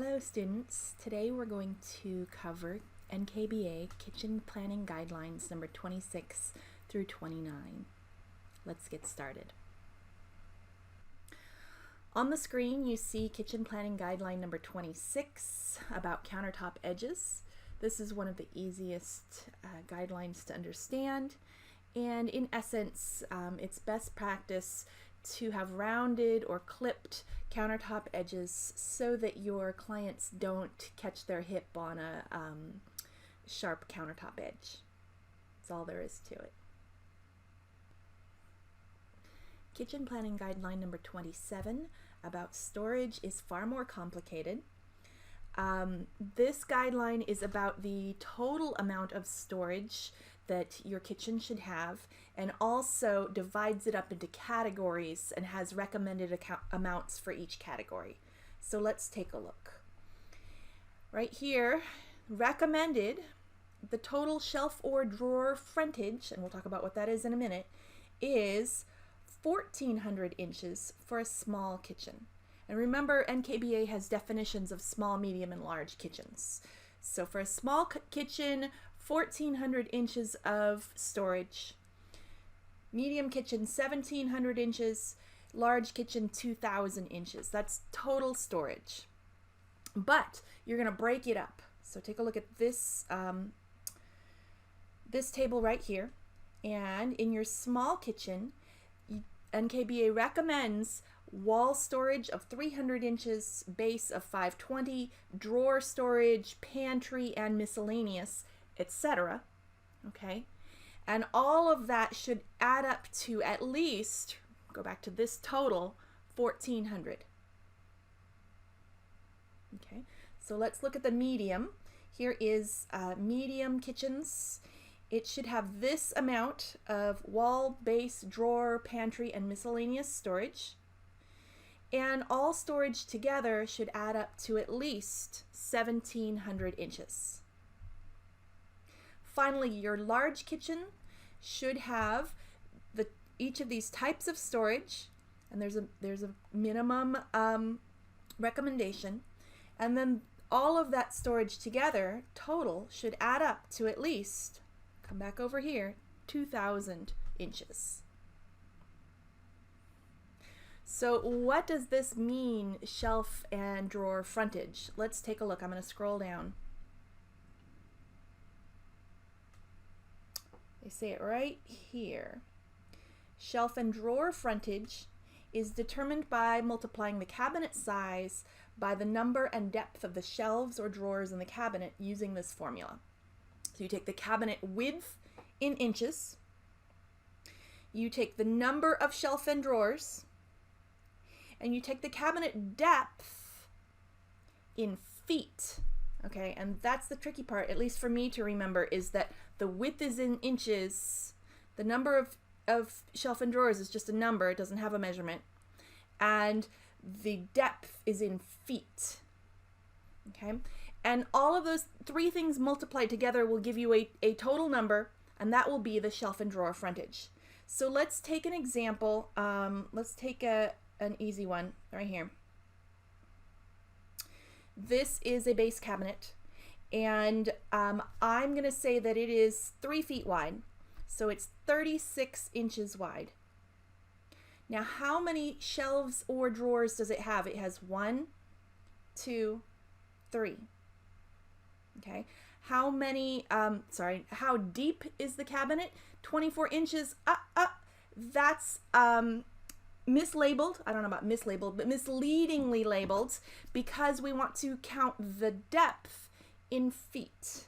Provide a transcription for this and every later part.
Hello students, today we're going to cover NKBA Kitchen Planning Guidelines number 26 through 29. Let's get started. On the screen you see Kitchen Planning Guideline number 26 about countertop edges. This is one of the easiest guidelines to understand, and in essence it's best practice to have rounded or clipped countertop edges so that your clients don't catch their hip on a sharp countertop edge. That's all there is to it. Kitchen Planning Guideline number 27 about storage is far more complicated. This guideline is about the total amount of storage that your kitchen should have, and also divides it up into categories and has recommended amounts for each category. So let's take a look. Right here, recommended, the total shelf or drawer frontage, and we'll talk about what that is in a minute, is 1,400 inches for a small kitchen. And remember, NKBA has definitions of small, medium, and large kitchens. So for a small kitchen, 1,400 inches of storage. Medium kitchen, 1,700 inches. Large kitchen, 2,000 inches. That's total storage. But you're going to break it up. So take a look at this, this table right here. And in your small kitchen, NKBA recommends wall storage of 300 inches, base of 520, drawer storage, pantry, and miscellaneous, etc. Okay, and all of that should add up to at least, go back to this total, 1,400. Okay, so let's look at the medium. Here is medium kitchens. It should have this amount of wall, base, drawer, pantry, and miscellaneous storage. And all storage together should add up to at least 1,700 inches. Finally, your large kitchen should have each of these types of storage, and there's a minimum recommendation, and then all of that storage together total should add up to at least, come back over here, 2,000 inches. So what does this mean, shelf and drawer frontage? Let's take a look. I'm going to scroll down. They say it right here. Shelf and drawer frontage is determined by multiplying the cabinet size by the number and depth of the shelves or drawers in the cabinet using this formula. So you take the cabinet width in inches, you take the number of shelf and drawers, and you take the cabinet depth in feet. Okay, and that's the tricky part, at least for me to remember, is that the width is in inches, the number of shelf and drawers is just a number, it doesn't have a measurement, and the depth is in feet. Okay, and all of those three things multiplied together will give you a total number, and that will be the shelf and drawer frontage. So let's take an example. Let's take an easy one right here. This is a base cabinet, and I'm going to say that it is 3 feet wide, so it's 36 inches wide. Now, how many shelves or drawers does it have? It has 1, 2, 3. Okay. How many, how deep is the cabinet? 24 inches. That's mislabeled. I don't know about mislabeled, but misleadingly labeled, because we want to count the depth in feet.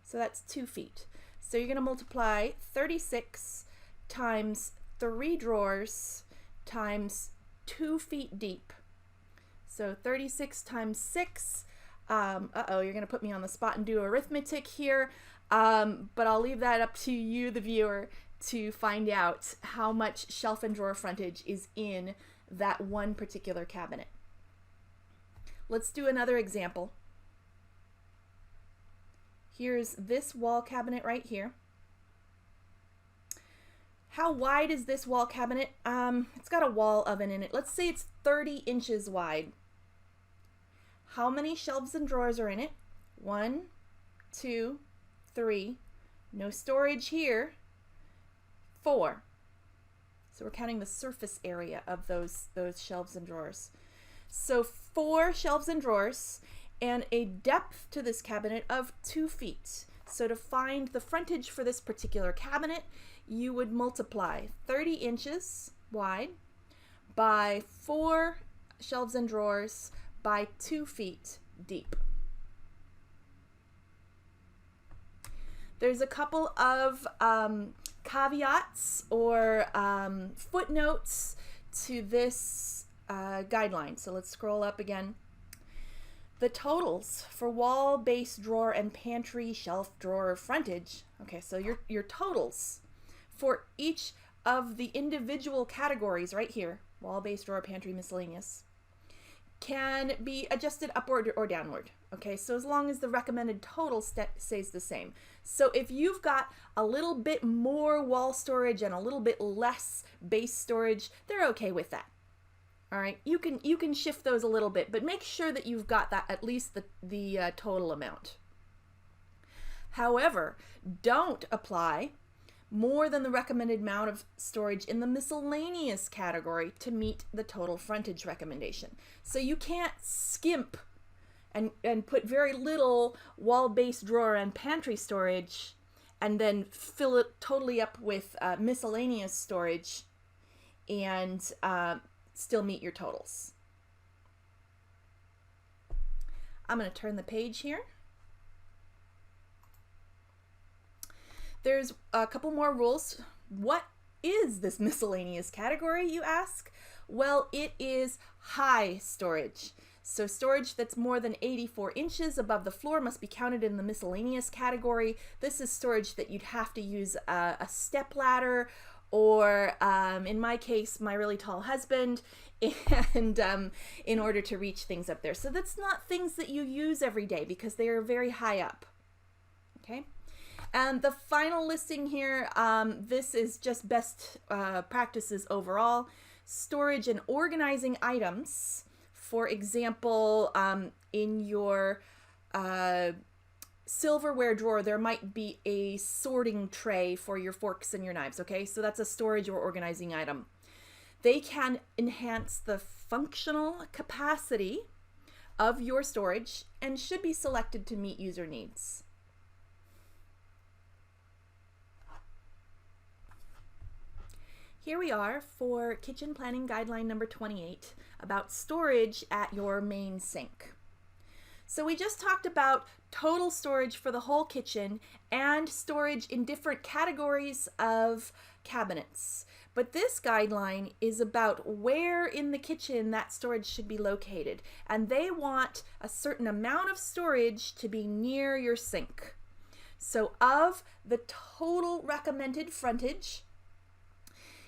So that's 2 feet. So you're going to multiply 36 times 3 drawers times 2 feet deep. So 36 times 6. You're going to put me on the spot and do arithmetic here, but I'll leave that up to you, the viewer, to find out how much shelf and drawer frontage is in that one particular cabinet. Let's do another example. Here's this wall cabinet right here. How wide is this wall cabinet? It's got a wall oven in it. Let's say it's 30 inches wide. How many shelves and drawers are in it? 1, 2, 3. No storage here. 4. So we're counting the surface area of those shelves and drawers. So 4 shelves and drawers and a depth to this cabinet of 2 feet. So to find the frontage for this particular cabinet, you would multiply 30 inches wide by 4 shelves and drawers by 2 feet deep. There's a couple of caveats or footnotes to this guideline. So let's scroll up again. The totals for wall, base, drawer, and pantry, shelf, drawer, frontage. Okay, so your totals for each of the individual categories right here, wall, base, drawer, pantry, miscellaneous, can be adjusted upward or downward. Okay, so as long as the recommended total stays the same. So if you've got a little bit more wall storage and a little bit less base storage, they're okay with that. All right, you can shift those a little bit, but make sure that you've got that at least the total amount. However, don't apply more than the recommended amount of storage in the miscellaneous category to meet the total frontage recommendation. So you can't skimp and put very little wall, base, drawer, and pantry storage and then fill it totally up with miscellaneous storage and still meet your totals. I'm going to turn the page here. There's a couple more rules. What is this miscellaneous category, you ask? Well, it is high storage. So storage that's more than 84 inches above the floor must be counted in the miscellaneous category. This is storage that you'd have to use a step ladder or in my case, my really tall husband, and in order to reach things up there. So that's not things that you use every day because they are very high up. Okay. And the final listing here, this is just best practices overall. Storage and organizing items. For example, in your silverware drawer, there might be a sorting tray for your forks and your knives, okay? So that's a storage or organizing item. They can enhance the functional capacity of your storage and should be selected to meet user needs. Here we are for Kitchen Planning Guideline number 28 about storage at your main sink. So we just talked about total storage for the whole kitchen and storage in different categories of cabinets. But this guideline is about where in the kitchen that storage should be located. And they want a certain amount of storage to be near your sink. So of the total recommended frontage,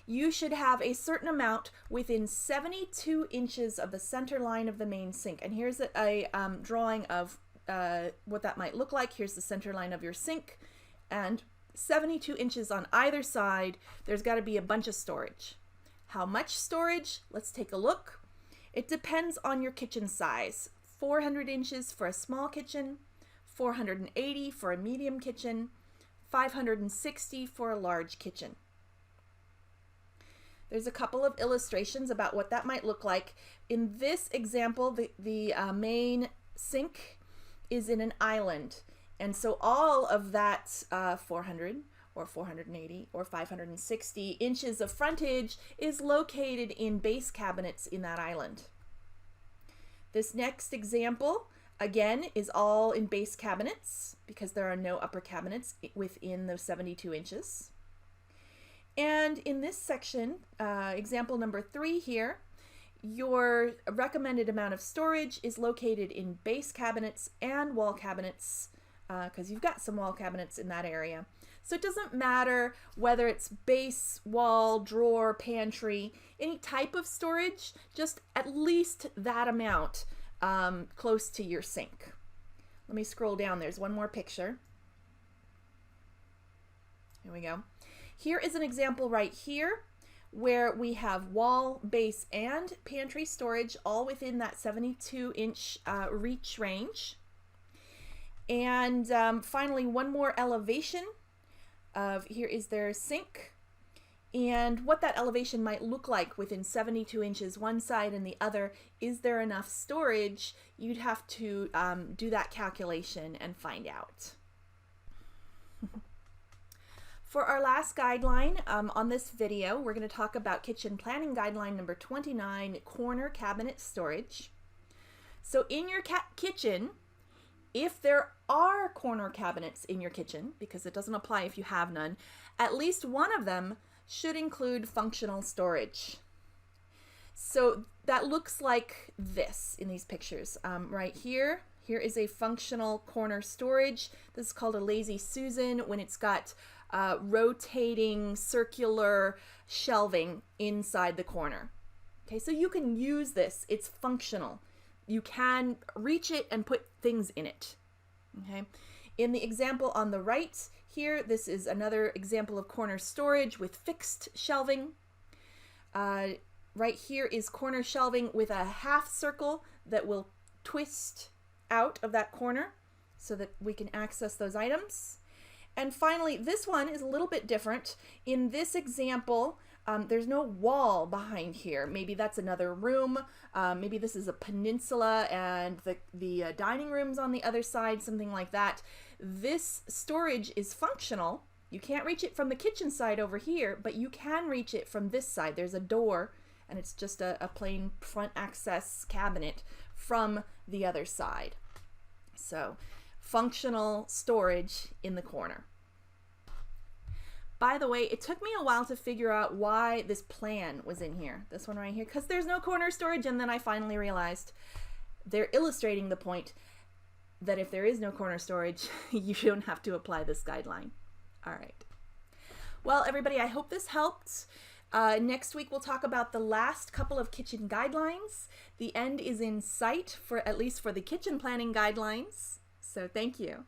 you should have a certain amount within 72 inches of the center line of the main sink. And here's a drawing of what that might look like. Here's the center line of your sink. And 72 inches on either side, there's got to be a bunch of storage. How much storage? Let's take a look. It depends on your kitchen size. 400 inches for a small kitchen, 480 for a medium kitchen, 560 for a large kitchen. There's a couple of illustrations about what that might look like. In this example, the main sink is in an island. And so all of that 400 or 480 or 560 inches of frontage is located in base cabinets in that island. This next example, again, is all in base cabinets because there are no upper cabinets within those 72 inches. And in this section, example number 3 here, your recommended amount of storage is located in base cabinets and wall cabinets because you've got some wall cabinets in that area. So it doesn't matter whether it's base, wall, drawer, pantry, any type of storage, just at least that amount close to your sink. Let me scroll down. There's one more picture. Here we go. Here is an example right here where we have wall, base, and pantry storage all within that 72-inch reach range. And finally, one more elevation of here is their sink and what that elevation might look like within 72 inches one side and the other. Is there enough storage? You'd have to do that calculation and find out. For our last guideline on this video, we're going to talk about kitchen planning guideline number 29, corner cabinet storage. So in your kitchen, if there are corner cabinets in your kitchen, because it doesn't apply if you have none, at least one of them should include functional storage. So that looks like this in these pictures. Right here is a functional corner storage. This is called a Lazy Susan when it's got rotating circular shelving inside the corner. Okay, so you can use this. It's functional. You can reach it and put things in it. Okay. In the example on the right here, this is another example of corner storage with fixed shelving. Right here is corner shelving with a half circle that will twist out of that corner so that we can access those items. And finally, this one is a little bit different. In this example, there's no wall behind here. Maybe that's another room. Maybe this is a peninsula and the dining room's on the other side, something like that. This storage is functional. You can't reach it from the kitchen side over here, but you can reach it from this side. There's a door, and it's just a plain front access cabinet from the other side. So, functional storage in the corner. By the way, it took me a while to figure out why this plan was in here, this one right here, because there's no corner storage, and then I finally realized they're illustrating the point that if there is no corner storage, you don't have to apply this guideline. All right. Well, everybody, I hope this helped. Next week, we'll talk about the last couple of kitchen guidelines. The end is in sight, for at least for the kitchen planning guidelines. So thank you.